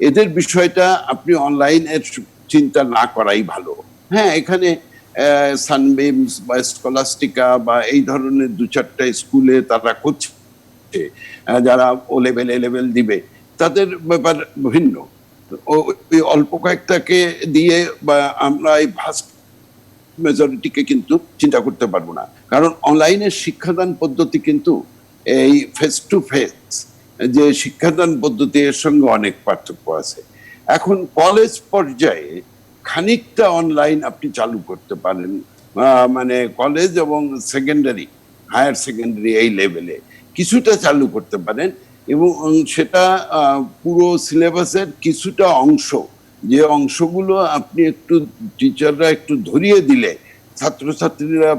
এদের বিষয়টা আপনি অনলাইনের চিন্তা না করাই ভালো। হ্যাঁ, এখানে সানবিমস বা স্কলাস্টিকা বা এই ধরনের 2-4টা স্কুলে তারা করছে, যারা ও লেভেল এ লেভেল দিবে, তাদের ব্যাপার ভিন্ন। ওই অল্প কয়েকটাকে দিয়ে বা আমরা এই ভাস্ট মেজরিটিকে কিন্তু চিন্তা করতে পারবো না, কারণ অনলাইনের শিক্ষাদান পদ্ধতি কিন্তু এই ফেস টু ফেস যে শিক্ষাদান পদ্ধতি এর সঙ্গে অনেক পার্থক্য আছে। এখন কলেজ পর্যায়ে খানিকটা অনলাইন আপনি চালু করতে পারেন, মানে কলেজ এবং সেকেন্ডারি, হায়ার সেকেন্ডারি এই লেভেলে কিছুটা চালু করতে পারেন, এবং সেটা পুরো সিলেবাসের কিছুটা অংশ, যে অংশগুলো আপনি একটু টিচাররা একটু ধরিয়ে দিলে ছাত্রছাত্রীরা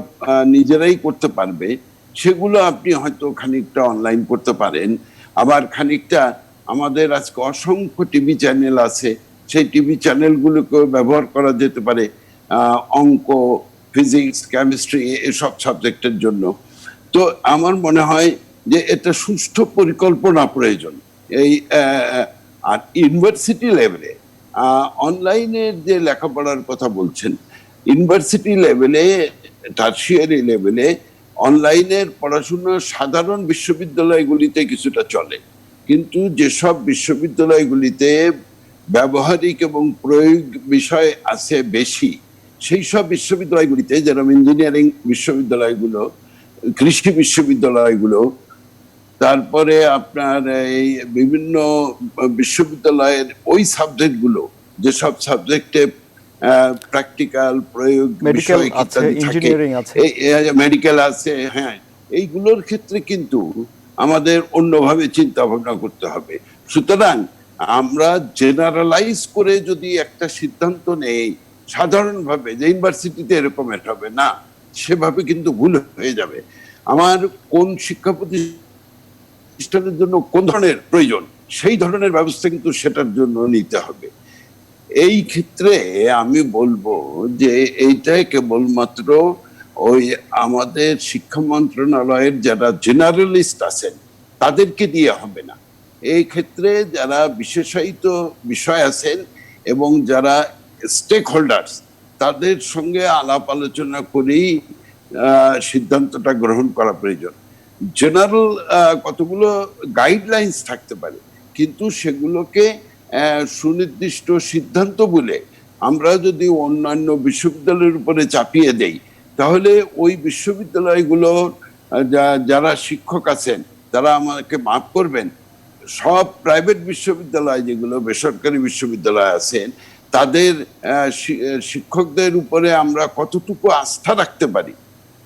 নিজেরাই করতে পারবে, সেগুলো আপনি হয়তো খানিকটা অনলাইন করতে পারেন। আবার খানিকটা আমাদের আজকে অসংখ্য টিভি চ্যানেল আছে, সেই টিভি চ্যানেলগুলোকে ব্যবহার করা যেতে পারে অঙ্ক, ফিজিক্স, কেমিস্ট্রি এসব সাবজেক্টের জন্য। তো আমার মনে হয় যে এটা সুষ্ঠু পরিকল্পনা প্রয়োজন। এই আর ইউনিভার্সিটি লেভেলে অনলাইনের যে লেখাপড়ার কথা বলছেন, ইউনিভার্সিটি লেভেলে, টারশিয়ারি লেভেলে অনলাইনের পড়াশোনা সাধারণ বিশ্ববিদ্যালয়গুলিতে কিছুটা চলে, কিন্তু যেসব বিশ্ববিদ্যালয়গুলিতে ব্যবহারিক এবং প্রয়োগ বিষয় আছে বেশি, সেই সব বিশ্ববিদ্যালয়গুলিতে, যেরকম ইঞ্জিনিয়ারিং বিশ্ববিদ্যালয়গুলো, কৃষি বিশ্ববিদ্যালয়গুলো, তারপরে আপনার এই বিভিন্ন বিশ্ববিদ্যালয়ের ওই সাবজেক্টগুলো, যেসব সাবজেক্টে প্র্যাকটিক্যাল প্রয়োগ বিষয় ইত্যাদি থাকে, মেডিকেল আছে, হ্যাঁ, এইগুলোর ক্ষেত্রে কিন্তু আমাদের অন্যভাবে চিন্তা ভাবনা করতে হবে। সুতরাং আমরা জেনারেলাইজ করে যদি একটা সিদ্ধান্ত নেই সাধারণভাবে যে ইউনিভার্সিটিতে এরকম হবে না, সেভাবে কিন্তু ভুল হয়ে যাবে। আমার কোন শিক্ষা প্রতিষ্ঠানের জন্য কোন ধরনের প্রয়োজন, সেই ধরনের ব্যবস্থা কিন্তু সেটার জন্য নিতে হবে। এই ক্ষেত্রে আমি বলবো যে এইটা কেবলমাত্র ওই আমাদের শিক্ষা মন্ত্রণালয়ের যারা জেনারেলিস্ট আছেন তাদেরকে দিয়ে হবে না। এই ক্ষেত্রে যারা বিশেষায়িত বিষয় আছেন এবং যারা স্টেক হোল্ডার্স, তাদের সঙ্গে আলাপ আলোচনা করেই সিদ্ধান্তটা গ্রহণ করা প্রয়োজন। জেনারেল কতগুলো গাইডলাইন্স থাকতে পারে, কিন্তু সেগুলোকে সুনির্দিষ্ট সিদ্ধান্ত বলে আমরা যদি অন্যান্য বিশ্ববিদ্যালয়ের উপরে চাপিয়ে দেই, তাহলে ওই বিশ্ববিদ্যালয়গুলো যারা শিক্ষক আছেন তারা আমাকে মাফ করবেন, সব প্রাইভেট বিশ্ববিদ্যালয় যেগুলো বেসরকারি বিশ্ববিদ্যালয় আছেন, তাদের শিক্ষকদের উপরে আমরা কতটুকু আস্থা রাখতে পারি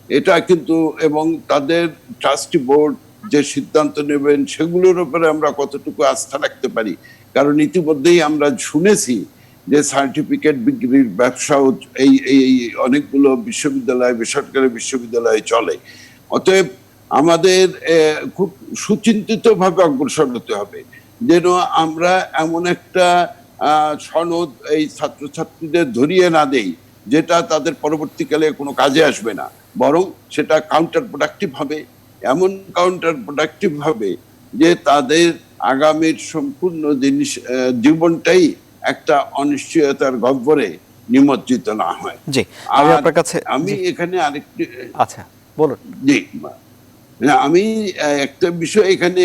এটা কিন্তু, এবং তাদের ট্রাস্টি বোর্ড যে সিদ্ধান্ত নেবেন সেগুলোর উপরে আমরা কতটুকু আস্থা রাখতে পারি। কারণ ইতিমধ্যেই আমরা শুনেছি যে সার্টিফিকেট বিক্রির ব্যবসাও এই অনেকগুলো বিশ্ববিদ্যালয়, বেসরকারি বিশ্ববিদ্যালয়ে চলে। অতএব আমাদের খুব সুচিন্তিত ভাবে অগ্রসর হতে হবে, যেন আমরা এমন একটা সনদ এই ছাত্রছাত্রীদের ধরিয়ে না দেই যেটা তাদের পরবর্তীকালে কোনো কাজে আসবে না, বরং সেটা কাউন্টার প্রোডাক্টিভ হবে। এমন কাউন্টার প্রোডাক্টিভ হবে যে তাদের আগামীর সম্পূর্ণ জীবনটাই একটা অনিশ্চয়তার গহ্বরে নিমজ্জিত না হয়। জি, আমি আপনার কাছে আমি এখানে আরেকটি, আচ্ছা বলুন। জি, আমি একটা বিষয় এখানে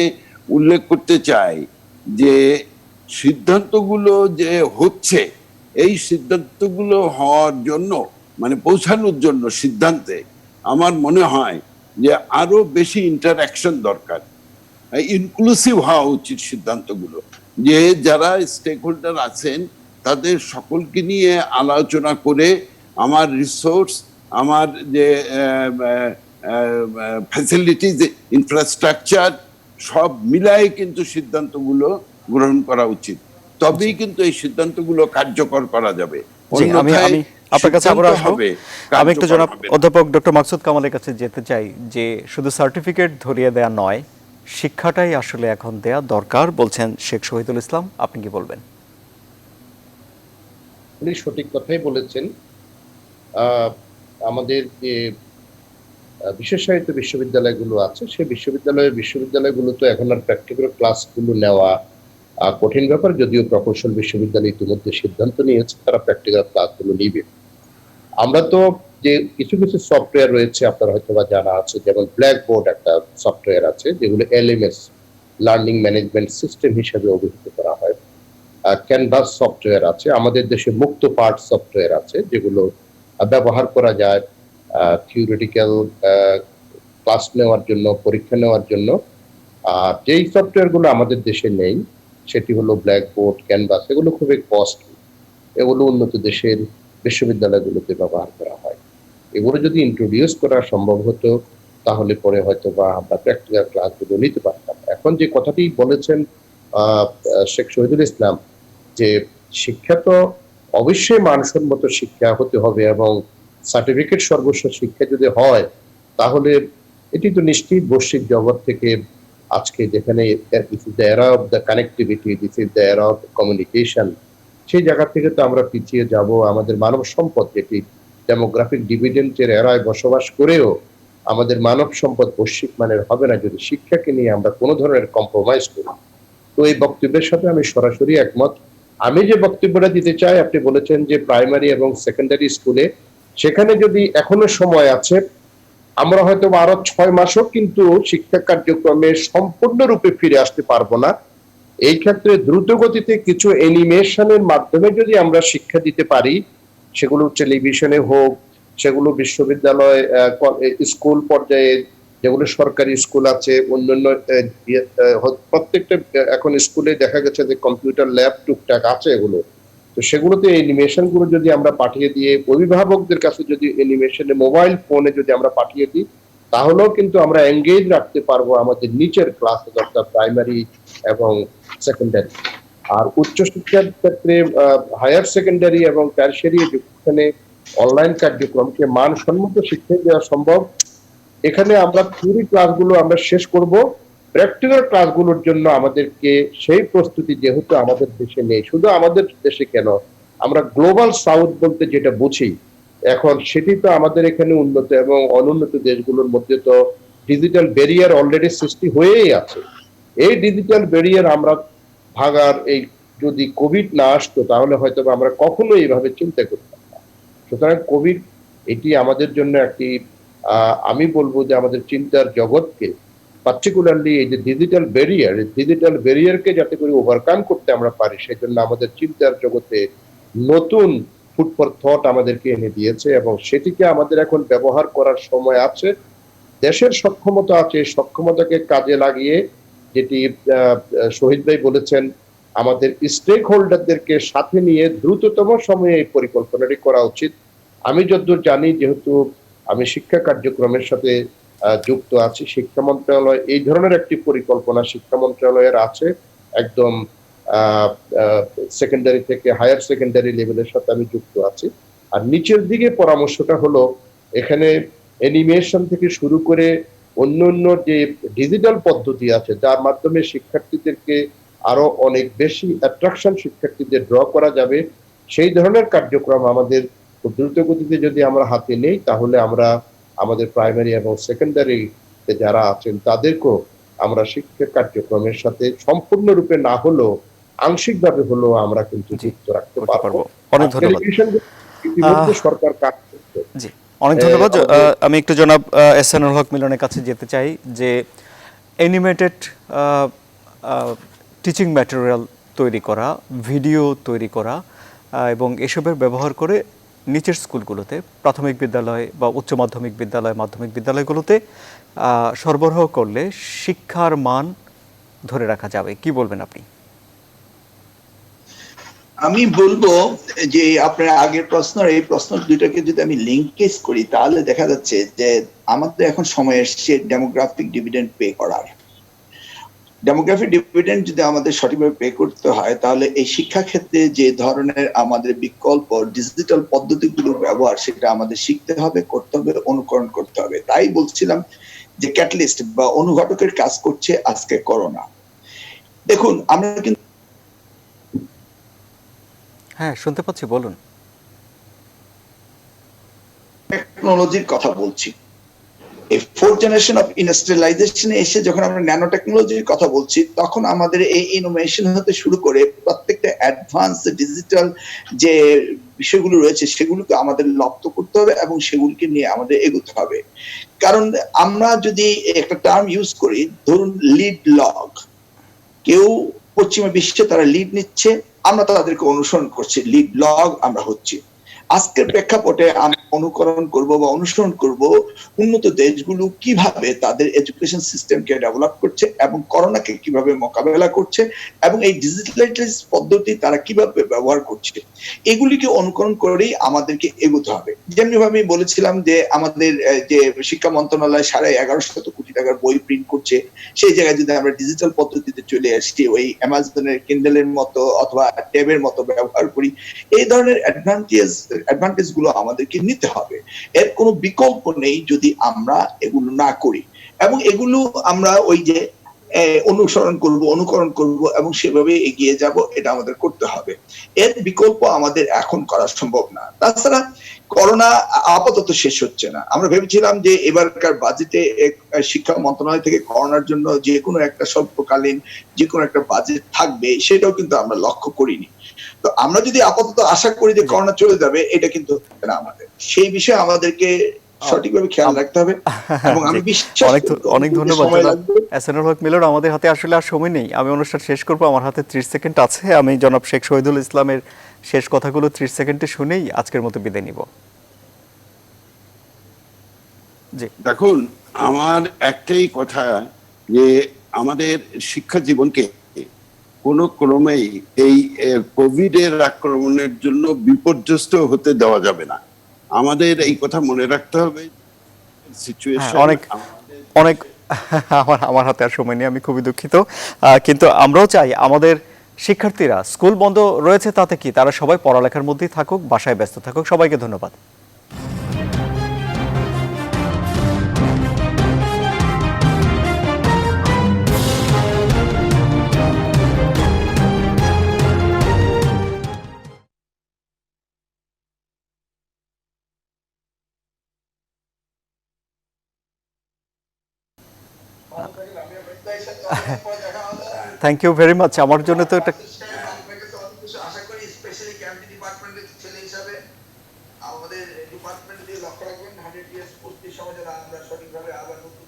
উল্লেখ করতে চাই যে সিদ্ধান্তগুলো যে হচ্ছে, এই সিদ্ধান্তগুলো হওয়ার জন্য, মানে পৌঁছানোর জন্য সিদ্ধান্তে, আমার মনে হয় যে আরো বেশি ইন্টারঅ্যাকশন দরকার, ইনক্লুসিভ হওয়া উচিত সিদ্ধান্তগুলো, যে যারা স্টেক হোল্ডার আছেন তাদের সকলকে নিয়ে আলোচনা করে আমার রিসোর্স, আমার যে ফ্যাসিলিটিজ, ইনফ্রাস্ট্রাকচার সব মিলাই কিন্তু সিদ্ধান্তগুলো গ্রহণ করা উচিত। তবেই কিন্তু এই সিদ্ধান্তগুলো কার্যকর করা যাবে। জি, আমি অন্যথায় আমি আপনার কাছে আবার সিদ্ধান্ত আসবো। হবে, আমি একটু কার্যকর জনাব হবে না। অধ্যাপক ডক্টর মাকসুদ কামালের কাছে যেতে চাই যে শুধু সার্টিফিকেট ধরিয়ে দেয়া নয়, শিক্ষাটাই আসলে এখন দেয়া দরকার বলছেন শেখ শহীদুল ইসলাম। আপনি কি বলবেন? উনি সঠিক কথাই বলেছেন। আমাদের যে বিশেষায়িত বিশ্ববিদ্যালয়গুলো আছে, সেই বিশ্ববিদ্যালয়গুলো তো এখন আর প্র্যাকটিক্যাল ক্লাসগুলো নেওয়া কঠিন ব্যাপার, যদিও প্রকৌশল বিশ্ববিদ্যালয় ইতিমধ্যে সিদ্ধান্ত নিয়েছে তারা প্র্যাকটিক্যাল ক্লাসগুলো নিবে। আমরা তো যে কিছু কিছু সফটওয়্যার রয়েছে আপনার হয়তো বা জানা আছে, যেমন ব্ল্যাকবোর্ড একটা সফটওয়্যার আছে যেগুলো এলএমএস, লার্নিং ম্যানেজমেন্ট সিস্টেম হিসেবে অভিহিত করা হয়। ক্যানভাস সফটওয়্যার আছে, আমাদের দেশে মুক্ত পাঠ সফটওয়্যার আছে যেগুলো ব্যবহার করা যায় থিওরিটিক্যাল ক্লাস নেওয়ার জন্য, পরীক্ষা নেওয়ার জন্য। আর যেই সফটওয়্যারগুলো আমাদের দেশে নেই সেটি হলো ব্ল্যাকবোর্ড, ক্যানভাস, এগুলো খুবই কস্টলি, এগুলো উন্নত দেশের বিশ্ববিদ্যালয়গুলোতে ব্যবহার করা হয়। এগুলো যদি ইন্ট্রোডিউস করা সম্ভব হতো তাহলে পরে হয়তো বা আমরা প্র্যাকটিক্যাল ক্লাসগুলো নিতে পারতাম। এখন যে কথাটি বলেছেন শেখ শহীদুল ইসলাম, যে শিক্ষা তো অবশ্যই মানসম্মত শিক্ষা হতে হবে এবং সার্টিফিকেট সর্বস্ব শিক্ষা যদি হয় তাহলে এটি তো নিশ্চিত বৈশ্বিক জগৎ থেকে আজকে যেখানে দিস ইজ দ্য এরা of the connectivity, this is the এরা অফ কমিউনিকেশন, সেই জায়গা থেকে তো আমরা পিছিয়ে যাব। আমাদের মানব সম্পদ যেটি ডেমোগ্রাফিক ডিভিডেন্টের এরায় বসবাস করেও আমাদের মানব সম্পদ বৈশ্বিক মানের হবে না যদি শিক্ষাকে নিয়ে আমরা কোনো ধরনের কম্প্রোমাইজ করি। তো এই বক্তব্যের সাথে আমি সরাসরি একমত। আমি যে বক্তব্যটা দিতে চাই, আপনি বলেছেন যে প্রাইমারি এবং সেকেন্ডারি স্কুলে, সেখানে যদি এখনো সময় আছে, আমরা হয়তো আরো 6 মাসও কিন্তু শিক্ষা কার্যক্রমে সম্পূর্ণরূপে ফিরে আসতে পারবো না। এই ক্ষেত্রে দ্রুত গতিতে কিছু অ্যানিমেশনের মাধ্যমে যদি আমরা শিক্ষা দিতে পারি, সেগুলো টেলিভিশনে হোক, সেগুলো বিশ্ববিদ্যালয় স্কুল পর্যায়ে যেগুলো সরকারি স্কুল আছে, অন্যান্য প্রত্যেকটা এখন স্কুলে দেখা গেছে যে কম্পিউটার ল্যাব টুকটাক আছে এগুলো, তো সেগুলোতে অ্যানিমেশন গুলো যদি আমরা পাঠিয়ে দিয়ে অভিভাবকদের কাছে যদি অ্যানিমেশনে মোবাইল ফোনে যদি আমরা পাঠিয়ে দিই, তাহলেও কিন্তু আমরা এঙ্গেজ রাখতে পারবো আমাদের নিচের ক্লাসে, অর্থাৎ প্রাইমারি এবং সেকেন্ডারি। আর উচ্চশিক্ষার ক্ষেত্রে হায়ার সেকেন্ডারি এবং টারশিয়ারি যেখানে অনলাইন কার্যক্রমকে মানসম্মত শিক্ষা দেওয়া সম্ভব, এখানে আমরা থিওরি ক্লাসগুলো আমরা শেষ করব, প্র্যাকটিক্যাল ক্লাসগুলোর জন্য আমাদেরকে সেই প্রস্তুতি যেহেতু আমাদের দেশে নেই, শুধু আমাদের দেশে কেন, আমরা গ্লোবাল সাউথ বলতে যেটা বুঝি এখন, সেটি তো আমাদের এখানে উন্নত এবং অনুন্নত দেশগুলোর মধ্যে তো ডিজিটাল ব্যারিয়ার অলরেডি সৃষ্টি হয়েই আছে। এই ডিজিটাল ব্যারিয়ার আমরা ভাগার, এই যদি কোভিড না আসতো তাহলে হয়তো আমরা কখনো এইভাবে চিন্তা করতাম না। সুতরাং কোভিড এটি আমাদের জন্য একটি আমি বলবো যে আমাদের চিন্তার জগৎকে, পার্টিকুলারলি এই যে ডিজিটাল ব্যারিয়ারকে যাতে করে ওভারকাম করতে আমরা পারি, সেই জন্য আমাদের চিন্তার জগতে নতুন ফুড ফর থট আমাদেরকে এনে দিয়েছে এবং সেটিকে আমাদের এখন ব্যবহার করার সময় আছে। দেশের সক্ষমতা আছে, সক্ষমতাকে কাজে লাগিয়ে, যেটি শহীদ ভাই বলেছেন, আমাদের স্টেক হোল্ডারদেরকে সাথে নিয়ে দ্রুততম সময়ে এই পরিকল্পনাটি করা উচিত। আমি যতদূর জানি, যেহেতু আমি শিক্ষা কার্যক্রমের সাথে যুক্ত আছি, শিক্ষা মন্ত্রণালয় এই ধরনের একটি পরিকল্পনা শিক্ষা মন্ত্রণালয়ের আছে, একদম সেকেন্ডারি থেকে হায়ার সেকেন্ডারি লেভেলের সাথে আমি যুক্ত আছি। আর নিচের দিকে পরামর্শটা হলো, এখানে অ্যানিমেশন থেকে শুরু করে অন্য যে ডিজিটাল পদ্ধতি আছে যার মাধ্যমে শিক্ষার্থীদেরকে আরো অনেক বেশি অ্যাট্রাকশন শিক্ষার্থীদের ড্র করা যাবে, সেই ধরনের কার্যক্রম আমাদের দ্রুত গতিতে যদি আমরা হাতে নেই, তাহলে আমরা আমাদের প্রাইমারি এবং সেকেন্ডারিতে যারা আছেন তাদেরকেও আমরা শিক্ষা কার্যক্রমের সাথে সম্পূর্ণরূপে না হলেও আংশিকভাবে হলেও আমরা কিন্তু যুক্ত রাখতে পারবো। অনেক ধন্যবাদ। ইতিমধ্যে সরকার কাজ করছে। জি, অনেক ধন্যবাদ। আমি একটু জনাব এহসানুল হক মিলনের কাছে যেতে চাই যে অ্যানিমেটেড টিচিং ম্যাটেরিয়াল তৈরি করা, ভিডিও তৈরি করা এবং এসবের ব্যবহার করে নিচের স্কুলগুলোতে, প্রাথমিক বিদ্যালয় বা উচ্চ মাধ্যমিক বিদ্যালয়, মাধ্যমিক বিদ্যালয়গুলোতে সরবরাহ করলে শিক্ষার মান ধরে রাখা যাবে। কি বলবেন আপনি? আমি বলবো যে আপনার আগের প্রশ্ন আর এই প্রশ্ন দুইটাকে যদি আমি লিঙ্কেজ করি, তাহলে দেখা যাচ্ছে যে আমাদের এখন সময় এসছে ডেমোগ্রাফিক ডিভিডেন্ড পে করার। ডেমোগ্রাফি ডিভিডেন্ড যদি আমাদের সঠিকভাবে পে করতে হয়, তাহলে এই শিক্ষা ক্ষেত্রে যে ধরনের আমাদের বিকল্প ডিজিটাল পদ্ধতিগুলো ব্যবহার, সেটা আমাদের শিখতে হবে, করতে হবে, অনুকরণ করতে হবে। তাই বলছিলাম যে ক্যাটালিস্ট বা অনুঘটকের কাজ করছে আজকে করোনা। দেখুন, আমরা কিন্তু হ্যাঁ, শুনতে পাচ্ছি, বলুন। টেকনোলজির কথা বলছি। এই ফোর্থ জেনারেশন অফ ইন্ডাস্ট্রিয়ালাইজেশনে এসে যখন আমরা ন্যানো টেকনোলজির কথা বলছি, তখন আমাদের এই ইনোভেশন হতে শুরু করে প্রত্যেকটা অ্যাডভান্স ডিজিটাল যে বিষয়গুলো রয়েছে, সেগুলোকে আমাদের লক্ষ্য করতে হবে এবং সেগুলিকে নিয়ে আমাদের এগোতে হবে। কারণ আমরা যদি একটা টার্ম ইউজ করি, ধরুন লিড লগ, কেউ পশ্চিমা বিশ্বে তারা লিড নিচ্ছে, আমরা তাদেরকে অনুসরণ করছি, লিড লগ আমরা হচ্ছি। আজকের প্রেক্ষাপটে আমরা অনুকরণ করব বা অনুসরণ করব উন্নত দেশগুলো কিভাবে তাদের এডুকেশন সিস্টেমকে ডেভেলপ করছে এবং করোনাকে কিভাবে মোকাবেলা করছে এবং এই ডিজিটালাইজ পদ্ধতি তারা কিভাবে ব্যবহার করছে, এগুলিকে অনুকরণ করেই আমাদেরকে এগোতে হবে। যেমনি ভাবে আমি বলেছিলাম যে আমাদের যে শিক্ষা মন্ত্রণালয় 1150 কোটি টাকার বই প্রিন্ট করছে, সেই জায়গায় যদি আমরা ডিজিটাল পদ্ধতিতে চলে আসছি, ওই অ্যামাজনের কিন্ডেলের মতো অথবা ট্যাবের মতো ব্যবহার করি, এই ধরনের অ্যাডভান্টেজ গুলো আমাদেরকে নিতে হবে। এর কোনো বিকল্প নেই যদি আমরা এগুলো না করি, এবং এগুলো আমরা ওই যে অনুসরণ করব, অনুকরণ করব এবং সেভাবে এগিয়ে যাব, এটা আমাদের করতে হবে। এর বিকল্প আমাদের এখন করা সম্ভব না। তাছাড়া করোনা আপাতত শেষ হচ্ছে না। আমরা ভেবেছিলাম যে এবারকার বাজেটে শিক্ষা মন্ত্রণালয় থেকে করোনার জন্য যে কোনো একটা স্বল্পকালীন যে কোনো একটা বাজেট থাকবে, সেটাও কিন্তু আমরা লক্ষ্য করিনি। তো আমরা যদি আপাতত আশা করি যে করোনা চলে যাবে, এটা কিন্তু হবে না। আমাদের সেই বিষয়ে আমাদেরকে সঠিকভাবে খেয়াল রাখতে হবে এবং আমি বিশ্বাস অনেক অনেক ধন্যবাদ সময় জনাব লাগবে। এহসানুল হক মিলন। আমাদের হাতে আসলে আর সময় নেই, আমি অনুষ্ঠান শেষ করব, আমার হাতে 30 সেকেন্ড আছে। আমি জনাব শেখ শহীদুল ইসলামের শেষ কথাগুলো 30 সেকেন্ডে শুনেই আজকের মতো বিদায় নিব। জি, দেখুন, আমার একটাই কথা যে আমাদের শিক্ষা জীবনকে কোনো ক্রমেই এই কোভিড এর আক্রমণের জন্য বিপর্যস্ত হতে দেওয়া যাবে না। আমাদের এই কথা মনে রাখতে হবে। হ্যাঁ, সিচুয়েশন অনেক অনেক আমার হাতে আর সময় নেই, আমি খুবই দুঃখিত। কিন্তু আমরাও চাই আমাদের শিক্ষার্থীরা, স্কুল বন্ধ রয়েছে তাতে কি, তারা সবাই পড়ালেখার মধ্যেই থাকুক, বাসায় ব্যস্ত থাকুক। সবাইকে ধন্যবাদ। Thank you very much. আমার জন্য তো এটা আশা করি স্পেশালি ক্যাম্পটি ডিপার্টমেন্টের ছেলে হিসাবে আমাদের ডিপার্টমেন্ট দিয়ে লক্ষ্য রাখবেন 100 ইয়ার্স পূর্তির সময় যেন আমরা সঠিকভাবে আবার নতুন